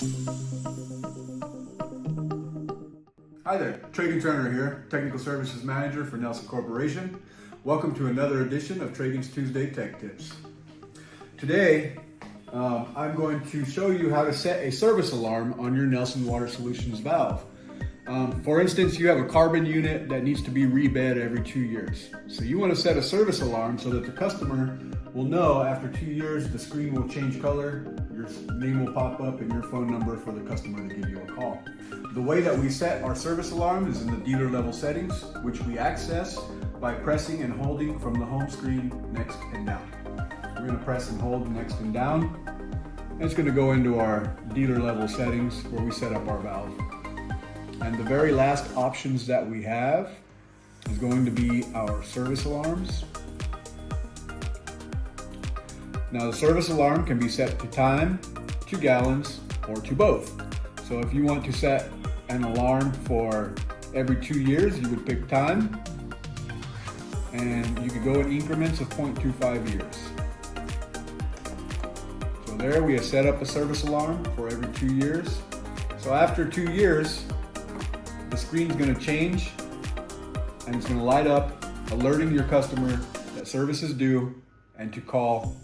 Hi there, Tragon Turner here, Technical Services Manager for Nelsen Corporation. Welcome to another edition of Tragon's Tuesday Tech Tips. Today, I'm going to show you how to set a service alarm on your Nelsen Water Solutions valve. For instance, you have a carbon unit that needs to be rebed every 2 years. So you want to set a service alarm so that the customer will know after 2 years the screen will change color, your name will pop up, and your phone number for the customer to give you a call. The way that we set our service alarm is in the dealer level settings, which we access by pressing and holding from the home screen next and down. We're going to press and hold next and down, and it's going to go into our dealer level settings where we set up our valve. And the very last options that we have is going to be our service alarms. Now the service alarm can be set to time, to gallons, or to both. So if you want to set an alarm for every 2 years, you would pick time, and you could go in increments of 0.25 years. So there we have set up a service alarm for every 2 years. So after 2 years, the screen's going to change and it's going to light up, alerting your customer that service is due and to call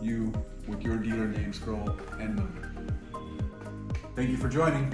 you with your dealer name, scroll, and number. Thank you for joining.